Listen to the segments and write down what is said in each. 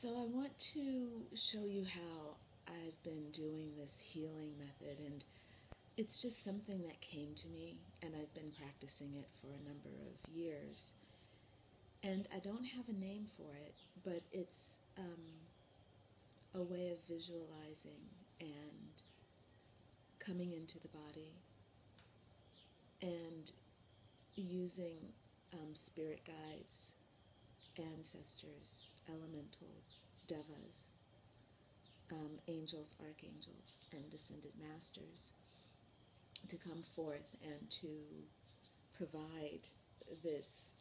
So I want to show you how I've been doing this healing method, and it's just something that came to me, and I've been practicing it for a number of years. And I don't have a name for it, but it's a way of visualizing and coming into the body and using spirit guides, ancestors, elementals, devas, angels, archangels, and descended masters to come forth and to provide this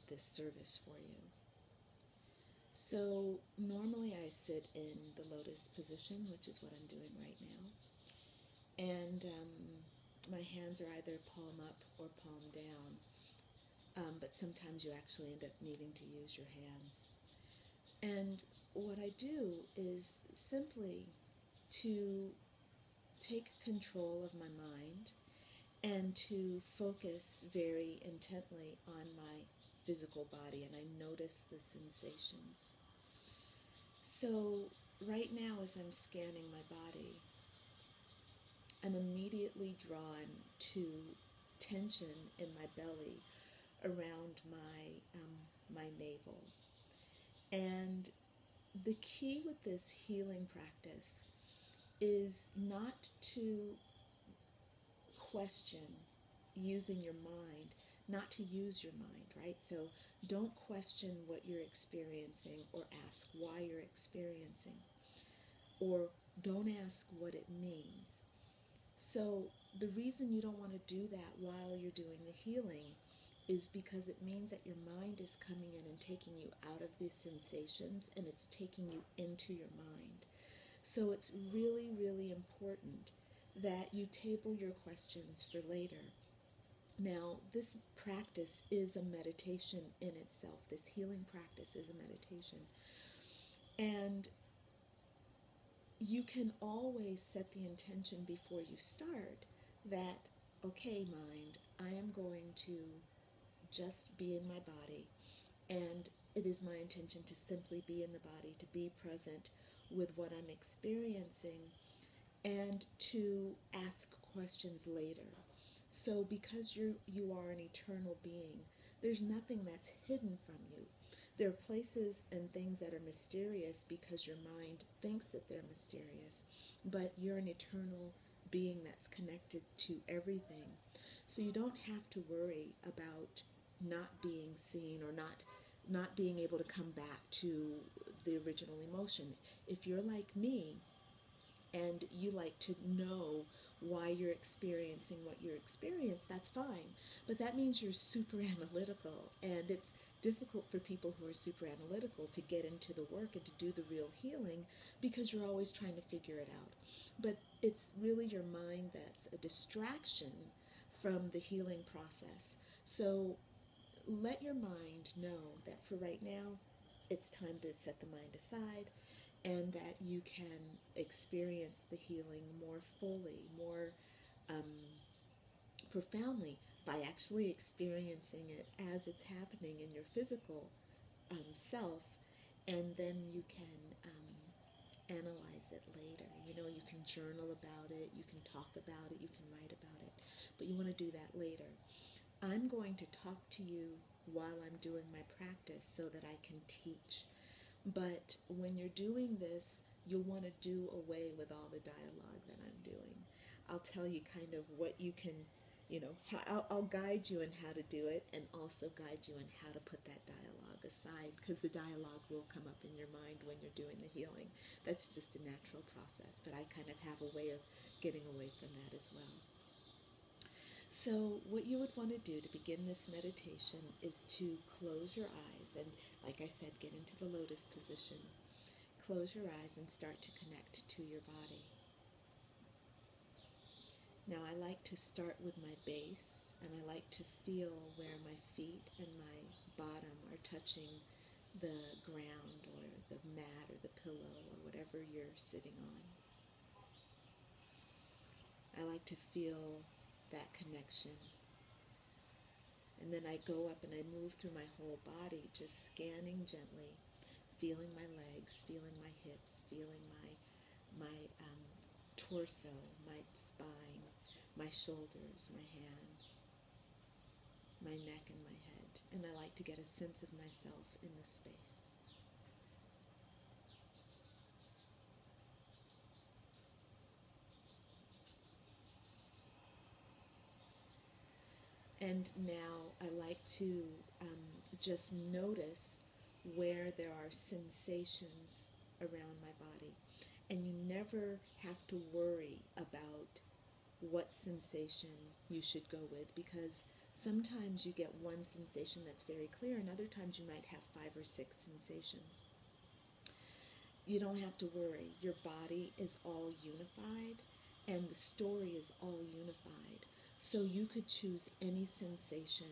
this service for you. So normally I sit in the lotus position, which is what I'm doing right now, and my hands are either palm up or palm down, but sometimes you actually end up needing to use your hands. And what I do is simply to take control of my mind and to focus very intently on my physical body, and I notice the sensations. So right now, as I'm scanning my body, I'm immediately drawn to tension in my belly around my navel. And the key with this healing practice is not to question using your mind, not to use your mind, right? So don't question what you're experiencing or ask why you're experiencing, or don't ask what it means. So the reason you don't want to do that while you're doing the healing is because it means that your mind is coming in and taking you out of these sensations, and it's taking you into your mind. So it's really, really important that you table your questions for later. Now, this practice is a meditation in itself. This healing practice is a meditation. And you can always set the intention before you start that, okay, mind, I am going to just be in my body, and it is my intention to simply be in the body, to be present with what I'm experiencing, and to ask questions later. So because you are an eternal being, there's nothing that's hidden from you. There are places and things that are mysterious because your mind thinks that they're mysterious, but you're an eternal being that's connected to everything. So you don't have to worry about not being seen, or not being able to come back to the original emotion. If you're like me, and you like to know why you're experiencing what you're experiencing, that's fine. But that means you're super analytical, and it's difficult for people who are super analytical to get into the work and to do the real healing because you're always trying to figure it out. But it's really your mind that's a distraction from the healing process. So let your mind know that for right now, it's time to set the mind aside, and that you can experience the healing more fully, more profoundly, by actually experiencing it as it's happening in your physical self, and then you can analyze it later. You know, you can journal about it, you can talk about it, you can write about it, but you want to do that later. I'm going to talk to you while I'm doing my practice so that I can teach. But when you're doing this, you'll want to do away with all the dialogue that I'm doing. I'll tell you kind of what you can, I'll guide you in how to do it, and also guide you in how to put that dialogue aside, because the dialogue will come up in your mind when you're doing the healing. That's just a natural process, but I kind of have a way of getting away from that as well. So what you would want to do to begin this meditation is to close your eyes and, like I said, get into the lotus position. Close your eyes and start to connect to your body. Now I like to start with my base, and I like to feel where my feet and my bottom are touching the ground or the mat or the pillow or whatever you're sitting on. I like to feel that connection. And then I go up and I move through my whole body, just scanning gently, feeling my legs, feeling my hips, feeling my torso, my spine, my shoulders, my hands, my neck, and my head. And I like to get a sense of myself in this space. And now I like to just notice where there are sensations around my body. And you never have to worry about what sensation you should go with, because sometimes you get one sensation that's very clear, and other times you might have 5 or 6 sensations. You don't have to worry. Your body is all unified and the story is all unified. So you could choose any sensation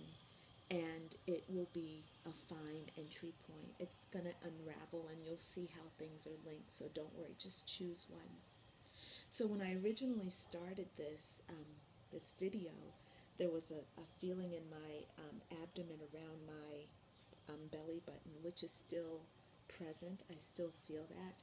and it will be a fine entry point. It's going to unravel and you'll see how things are linked. So don't worry, just choose one. So when I originally started this video, there was a feeling in my abdomen around my belly button, which is still present. I still feel that.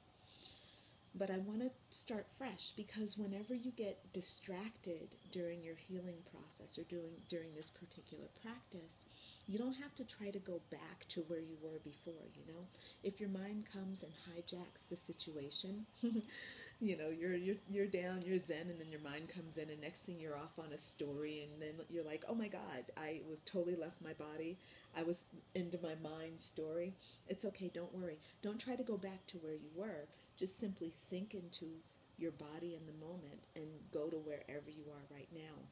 But I want to start fresh, because whenever you get distracted during your healing process or during this particular practice, you don't have to try to go back to where you were before, you know? If your mind comes and hijacks the situation, you know, you're down, you're zen, and then your mind comes in, and next thing you're off on a story, and then you're like, oh my God, I was totally left my body. I was into my mind story. It's okay, don't worry. Don't try to go back to where you were. Just simply sink into your body in the moment and go to wherever you are right now.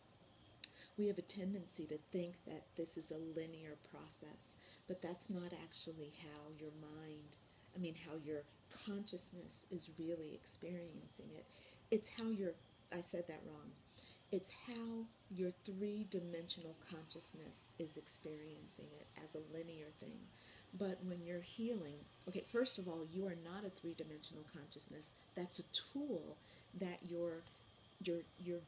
We have a tendency to think that this is a linear process, but that's not actually how your mind, how your consciousness is really experiencing it. It's how I said that wrong. It's how your three-dimensional consciousness is experiencing it as a linear thing. But when you're healing, okay, first of all, you are not a three-dimensional consciousness. That's a tool that your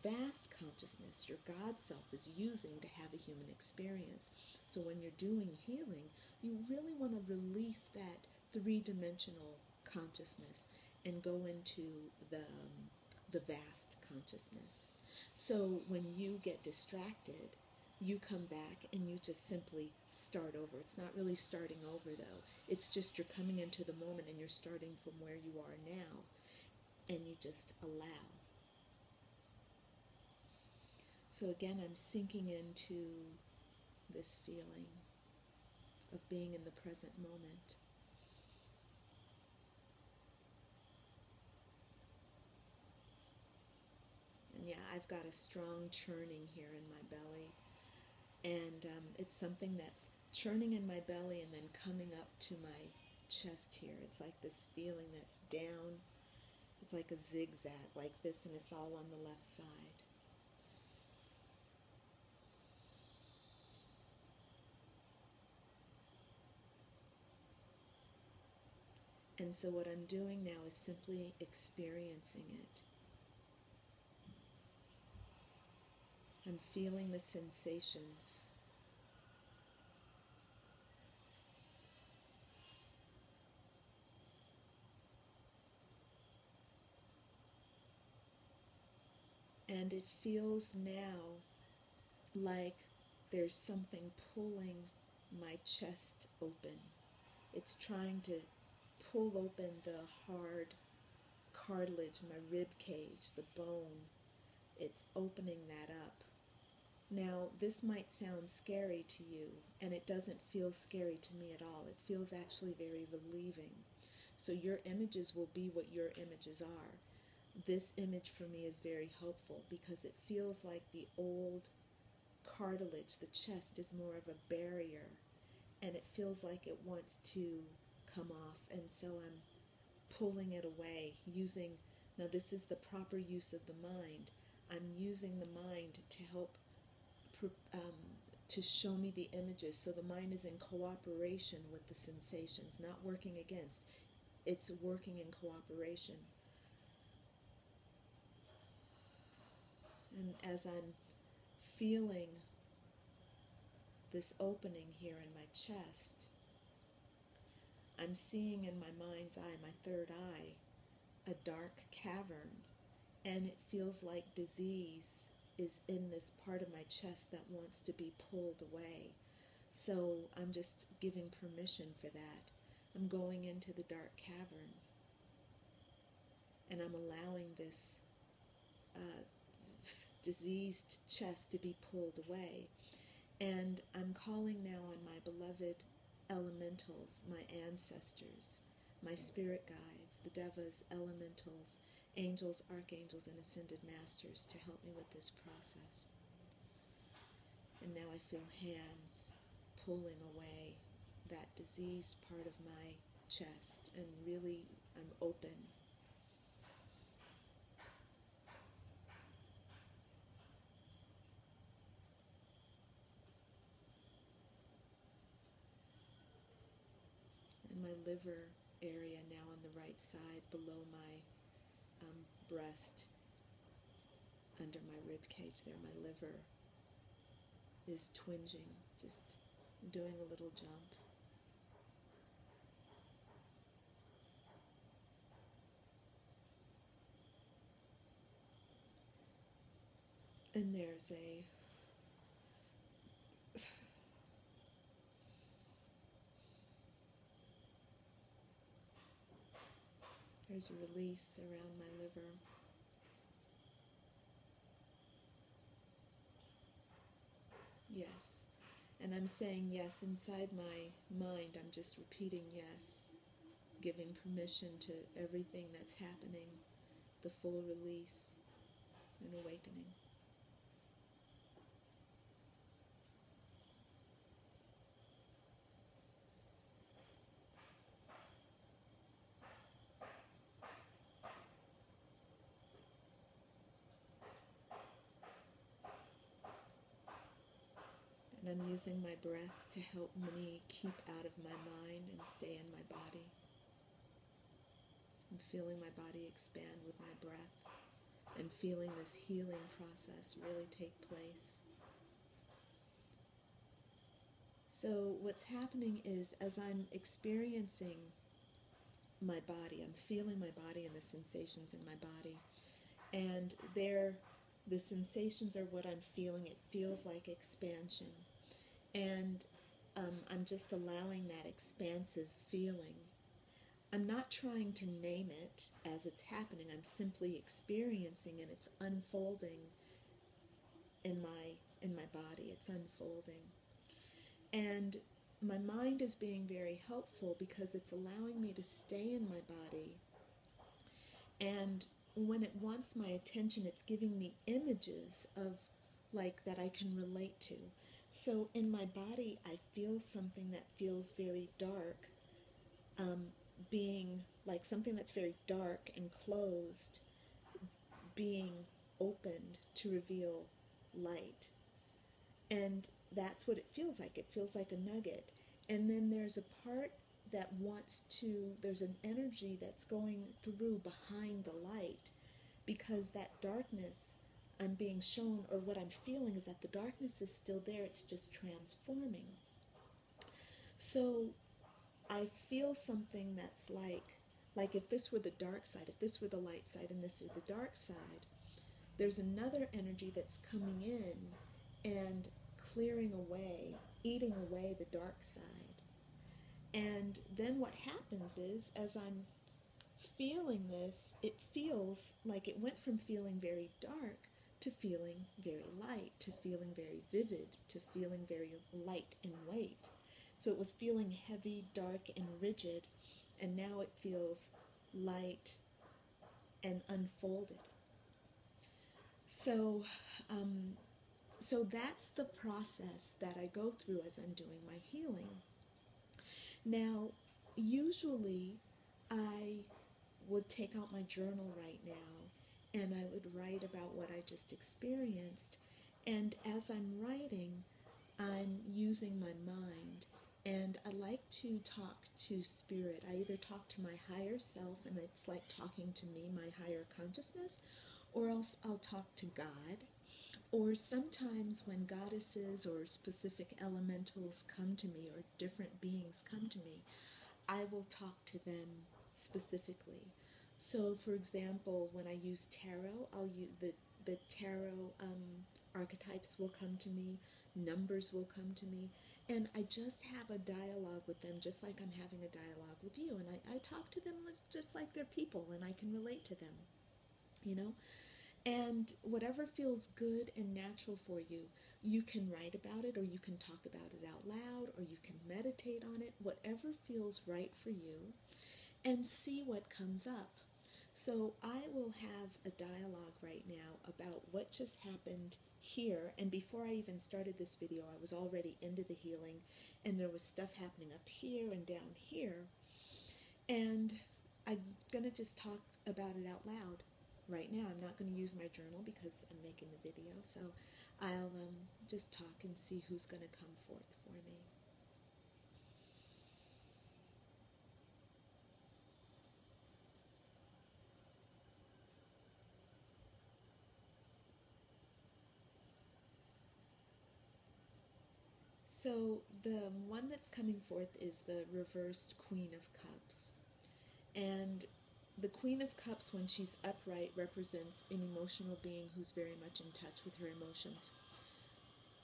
vast consciousness, your God self, is using to have a human experience. So when you're doing healing, you really want to release that three-dimensional consciousness and go into the vast consciousness. So when you get distracted, you come back and you just simply start over. It's not really starting over, though. It's just you're coming into the moment and you're starting from where you are now, and you just allow. So again, I'm sinking into this feeling of being in the present moment. And yeah, I've got a strong churning here in my belly. And it's something that's churning in my belly and then coming up to my chest here. It's like this feeling that's down. It's like a zigzag like this, and it's all on the left side. And so what I'm doing now is simply experiencing it. I'm feeling the sensations. And it feels now like there's something pulling my chest open. It's trying to pull open the hard cartilage, my rib cage, the bone. It's opening that up. Now, this might sound scary to you, and it doesn't feel scary to me at all. It feels actually very relieving. So your images will be what your images are. This image for me is very hopeful because it feels like the old cartilage, the chest, is more of a barrier, and it feels like it wants to come off, and so I'm pulling it away using, now this is the proper use of the mind. I'm using the mind to help to show me the images, so the mind is in cooperation with the sensations, not working against. It's working in cooperation. And as I'm feeling this opening here in my chest, I'm seeing in my mind's eye, my third eye, a dark cavern, and it feels like disease is in this part of my chest that wants to be pulled away. So I'm just giving permission for that. I'm going into the dark cavern, and I'm allowing this diseased chest to be pulled away. And I'm calling now on my beloved elementals, my ancestors, my spirit guides, the devas, elementals, angels, archangels, and ascended masters to help me with this process. And now I feel hands pulling away that diseased part of my chest, and really I'm open. And my liver area now on the right side below my breast, under my rib cage there, my liver is twinging, just doing a little jump. And there's a release around my liver. Yes. And I'm saying yes inside my mind. I'm just repeating yes, giving permission to everything that's happening, the full release and awakening. And I'm using my breath to help me keep out of my mind and stay in my body. I'm feeling my body expand with my breath and feeling this healing process really take place. So what's happening is, as I'm experiencing my body, I'm feeling my body and the sensations in my body, and the sensations are what I'm feeling. It feels like expansion, and I'm just allowing that expansive feeling. I'm not trying to name it as it's happening. I'm simply experiencing it. It's unfolding in my body. It's unfolding. And my mind is being very helpful because it's allowing me to stay in my body. And when it wants my attention, it's giving me images of like that I can relate to. So in my body, I feel something that feels very dark, being like something that's very dark and closed, being opened to reveal light. And that's what it feels like. It feels like a nugget. And then there's a part that wants to, there's an energy that's going through behind the light, because that darkness I'm being shown, or what I'm feeling, is that the darkness is still there. It's just transforming. So I feel something that's like if this were the dark side, if this were the light side and this is the dark side, there's another energy that's coming in and clearing away, eating away the dark side. And then what happens is, as I'm feeling this, it feels like it went from feeling very dark to feeling very light, to feeling very vivid, to feeling very light in weight. So it was feeling heavy, dark, and rigid, and now it feels light and unfolded. So, so that's the process that I go through as I'm doing my healing. Now, usually I would take out my journal right now and I would write about what I just experienced. And as I'm writing, I'm using my mind. And I like to talk to spirit. I either talk to my higher self, and it's like talking to me, my higher consciousness, or else I'll talk to God, Or sometimes when goddesses or specific elementals come to me, or different beings come to me, I will talk to them specifically. So, for example, when I use tarot, I'll use the tarot archetypes will come to me, numbers will come to me, and I just have a dialogue with them, just like I'm having a dialogue with you. And I talk to them just like they're people, and I can relate to them, you know? And whatever feels good and natural for you, you can write about it, or you can talk about it out loud, or you can meditate on it, whatever feels right for you, and see what comes up. So I will have a dialogue right now about what just happened here. And before I even started this video, I was already into the healing, and there was stuff happening up here and down here. And I'm going to just talk about it out loud right now. I'm not going to use my journal because I'm making the video. So I'll just talk and see who's going to come forth for me. So the one that's coming forth is the reversed Queen of Cups. And the Queen of Cups, when she's upright, represents an emotional being who's very much in touch with her emotions.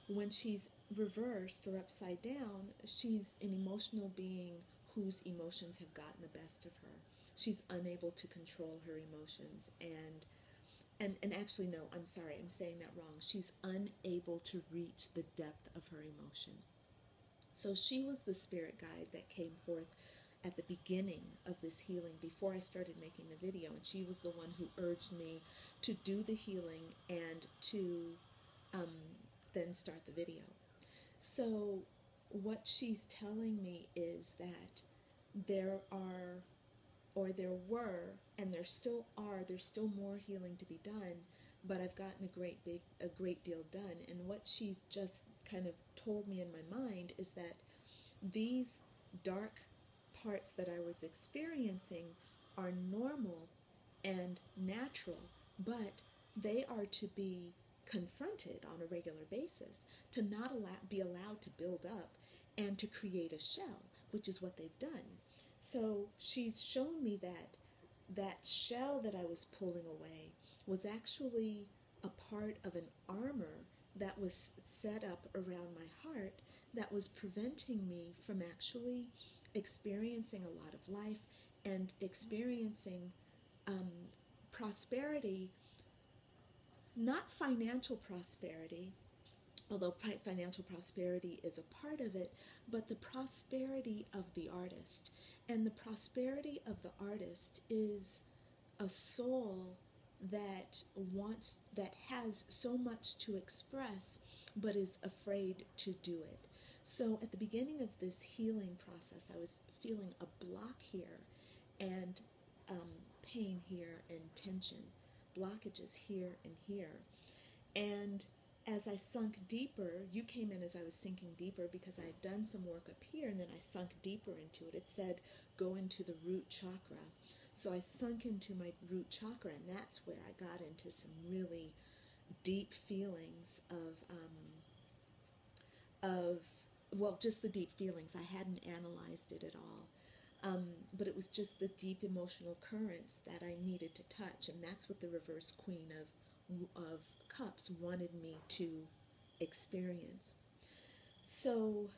When she's reversed or upside down, she's an emotional being whose emotions have gotten the best of her. She's unable to control her emotions, and actually, no, I'm sorry, I'm saying that wrong. She's unable to reach the depth of her emotion. So she was the spirit guide that came forth at the beginning of this healing before I started making the video, and she was the one who urged me to do the healing and to then start the video. So what she's telling me is that there are, or there were, and there's still more healing to be done, but I've gotten a great deal done. And what she's just kind of told me in my mind is that these dark parts that I was experiencing are normal and natural, but they are to be confronted on a regular basis, to not be allowed to build up and to create a shell, which is what they've done. So she's shown me that that shell that I was pulling away was actually a part of an armor that was set up around my heart that was preventing me from actually experiencing a lot of life and experiencing prosperity, not financial prosperity, although financial prosperity is a part of it, but the prosperity of the artist. And the prosperity of the artist is a soul that has so much to express, but is afraid to do it. So at the beginning of this healing process, I was feeling a block here, and pain here, and tension, blockages here and here. And as I sunk deeper, you came in as I was sinking deeper because I had done some work up here, and then I sunk deeper into it. It said, go into the root chakra. So I sunk into my root chakra, and that's where I got into some really deep feelings of well, just the deep feelings. I hadn't analyzed it at all. But it was just the deep emotional currents that I needed to touch, and that's what the reverse Queen of Cups wanted me to experience. So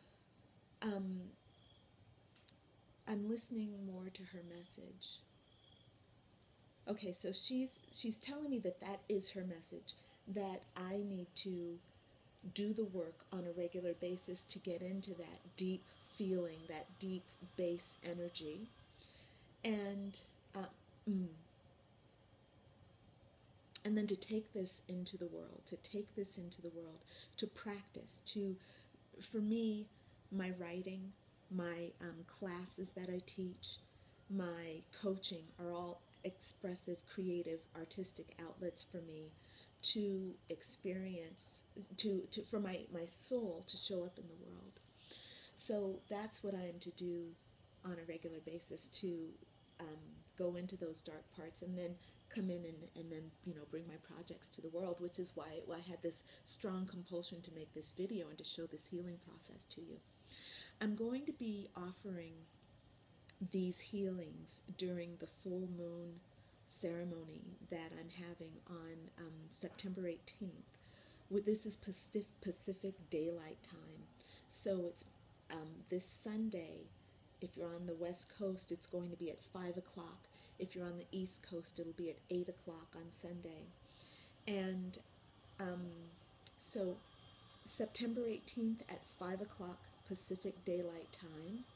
I'm listening more to her message. Okay, so she's telling me that that is her message, that I need to do the work on a regular basis to get into that deep feeling, that deep base energy, and uh, mm, and then to take this into the world, to practice, for me, my writing, my classes that I teach, my coaching are all expressive, creative, artistic outlets for me to experience, for my soul to show up in the world. So that's what I am to do on a regular basis, to go into those dark parts and then come in and then, bring my projects to the world, which is why I had this strong compulsion to make this video and to show this healing process to you. I'm going to be offering these healings during the full moon ceremony that I'm having on September 18th. This is Pacific Daylight Time. So it's this Sunday. If you're on the West Coast, it's going to be at 5 o'clock. If you're on the East Coast, it'll be at 8 o'clock on Sunday. And so September 18th at 5 o'clock Pacific Daylight Time,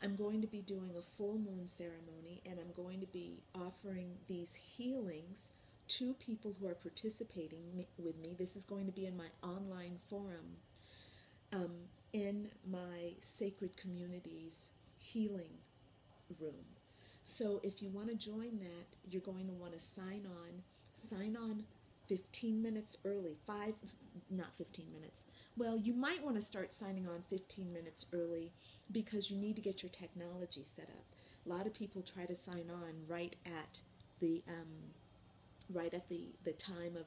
I'm going to be doing a full moon ceremony, and I'm going to be offering these healings to people who are participating with me. This is going to be in my online forum, in my Sacred Communities healing room. So if you want to join that, you're going to want to sign on 15 minutes early. Not 15 minutes. Well, you might want to start signing on 15 minutes early because you need to get your technology set up. A lot of people try to sign on right at the time of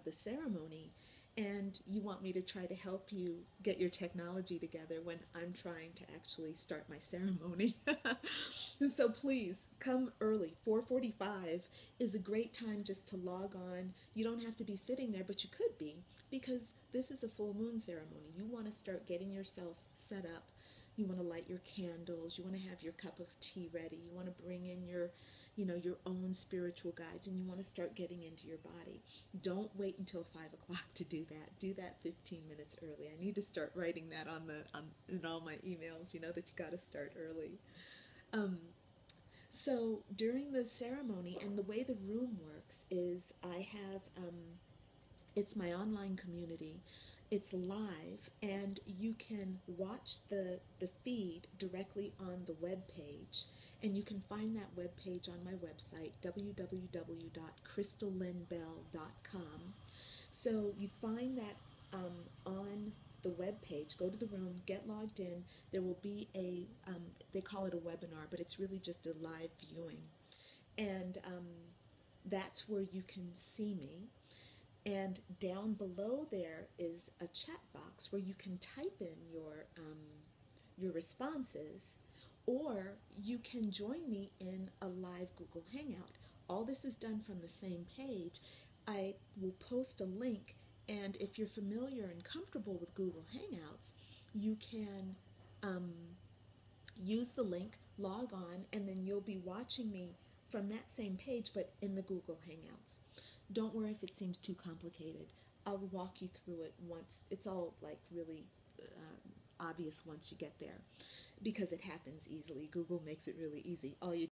the ceremony, and you want me to try to help you get your technology together when I'm trying to actually start my ceremony. So please come early. 4:45 is a great time just to log on. You don't have to be sitting there, but you could be, because this is a full moon ceremony. You want to start getting yourself set up. You want to light your candles. You want to have your cup of tea ready. You want to bring in your own spiritual guides, and you want to start getting into your body. Don't wait until 5 o'clock to do that. Do that 15 minutes early. I need to start writing that in all my emails, that you got to start early. So during the ceremony, and the way the room works is I have, it's my online community. It's live, and you can watch the feed directly on the web page, and you can find that web page on my website, www.crystallinbell.com. So you find that on the web page. Go to the room, get logged in. There will be they call it a webinar, but it's really just a live viewing. And that's where you can see me. And down below there is a chat box where you can type in your responses, or you can join me in a live Google Hangout. All this is done from the same page. I will post a link, and if you're familiar and comfortable with Google Hangouts, you can use the link, log on, and then you'll be watching me from that same page, but in the Google Hangouts. Don't worry if it seems too complicated. I'll walk you through it once. It's all like really obvious once you get there, because it happens easily. Google makes it really easy. All you